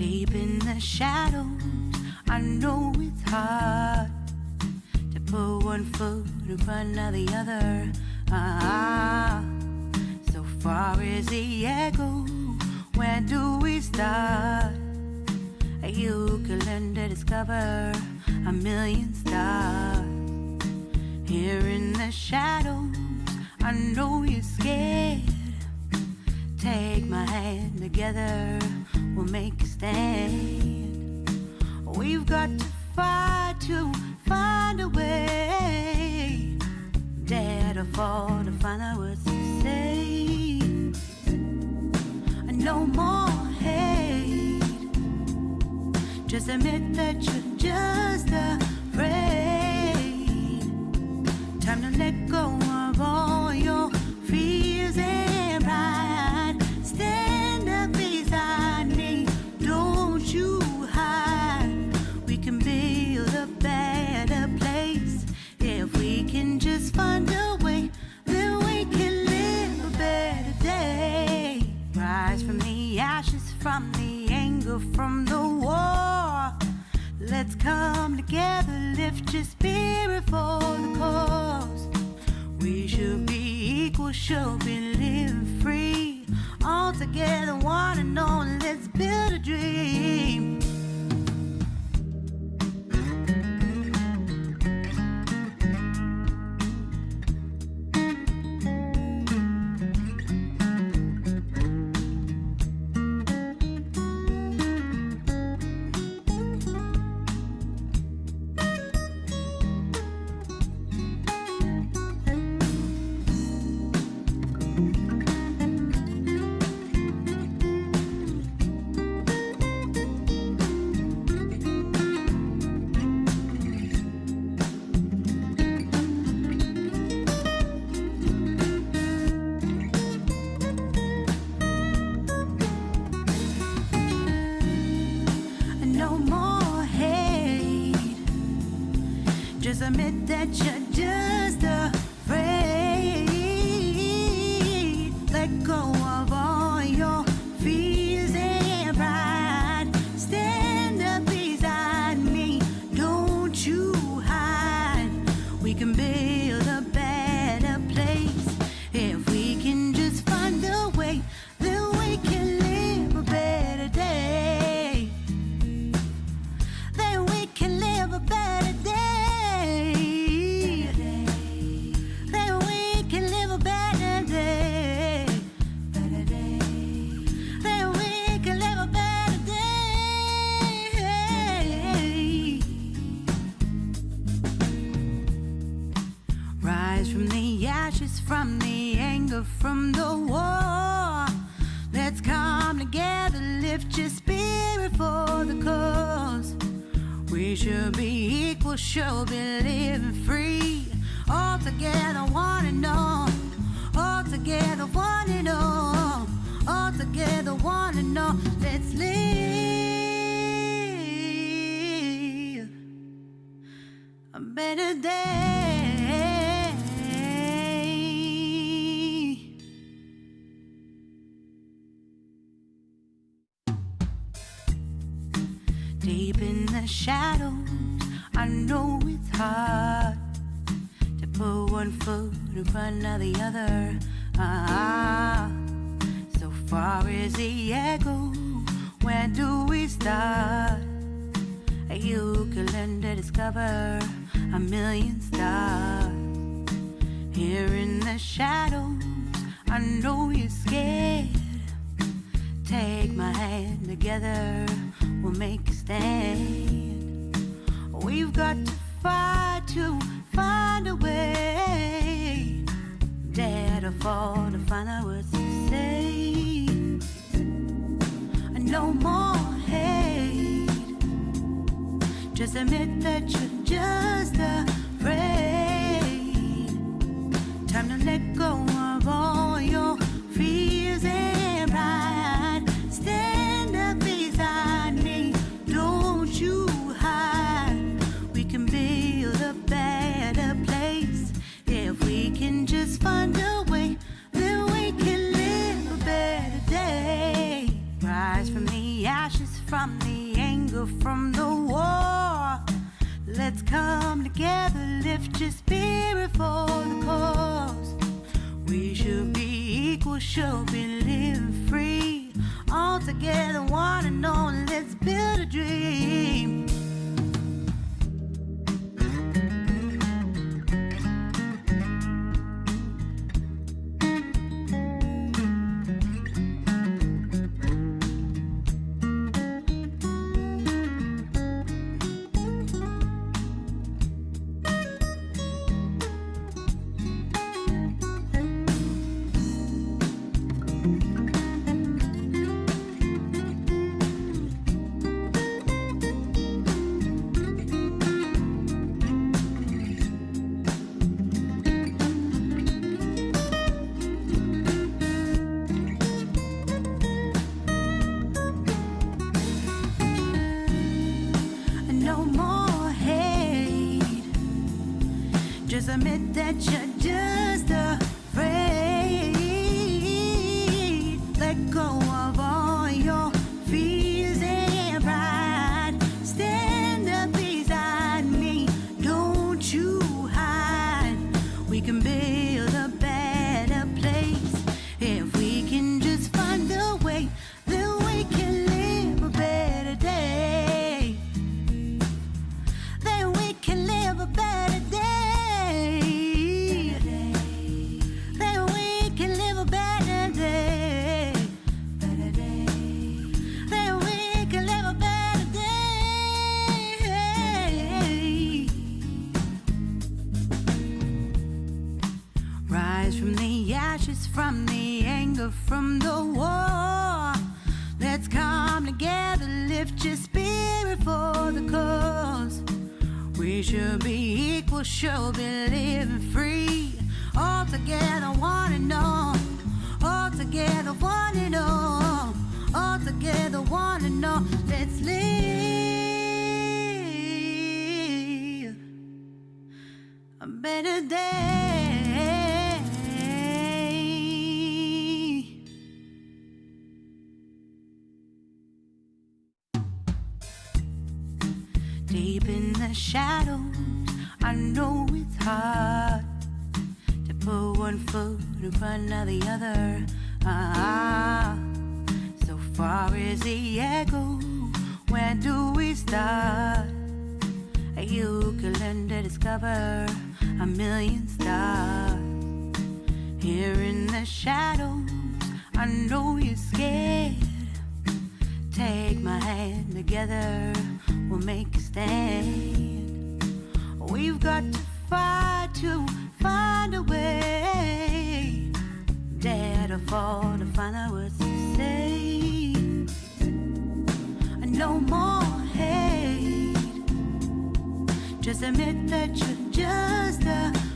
Deep in the shadows, I know it's hard to put one foot in front of the other. So far as the echo, where do we start? You can learn to discover a million stars. Here in the shadows, I know you're scared. Take my hand together, we'll make a stand. We've got to fight to find a way. Dare to fall to find out what to say. No more hate. Just admit that you're just afraid. Time to let go of all your fears and pride. Stand up beside me, don't you hide. We can build a better place. If we can just find a way, then we can live a better day. Rise from the ashes, from the anger, from the war. Let's come together, lift your spirit for the cause. We should be equal, should be living free. All together, one and all, let's build a dream. Just admit that you're just afraid. Let go of all your fears and pride. Stand up beside me, don't you hide. We can build a better place. If we can just find a way, then we can live a better day. Then we can live a better day. From the anger, from the war. Let's come together, lift your spirit for the cause. We should be equal, should be living free. All together, one and all. All together, one and all. All together, one and all. Let's live a better day. Deep in the shadows, I know it's hard to put one foot in front of the other. So far as the echo, where do we start? You can learn to discover a million stars. Here in the shadows, I know you're scared. Take my hand together, we'll make a stand. We've got to fight to find a way. Dare to fall to find out what to say. No more hate. Just admit that you're just afraid. Time to let go of all your fears and pride. Stand up beside me, don't you hide. We can build a better place. If we can just find a way, then we can live a better day. Rise from the ashes, from the anger from the war. Let's come together, lift your spirit for the cause. We should be equal, should be living free. All together, one and all, let's build a dream. Just admit that you're just afraid. Let go of all your fears and pride. Stand up beside me, don't you hide. We can build a better place if we can just find a way. Then we can live a better day. Then we can live a better day. From the anger from the war, let's come together, lift your spirit for the cause. We should be equal, should be living free. All together, one and all. All together, one and all. All together, one and all. Let's live a better day. Deep in the shadows, I know it's hard to put one foot in front of the other. So far is the echo, where do we start? You can learn to discover a million stars. Here in the shadows, I know you're scared. Take my hand, together we'll make a stand. We've got to fight to find a way. Dare to fall to find out what to say. No more hate. Just admit that you're just afraid.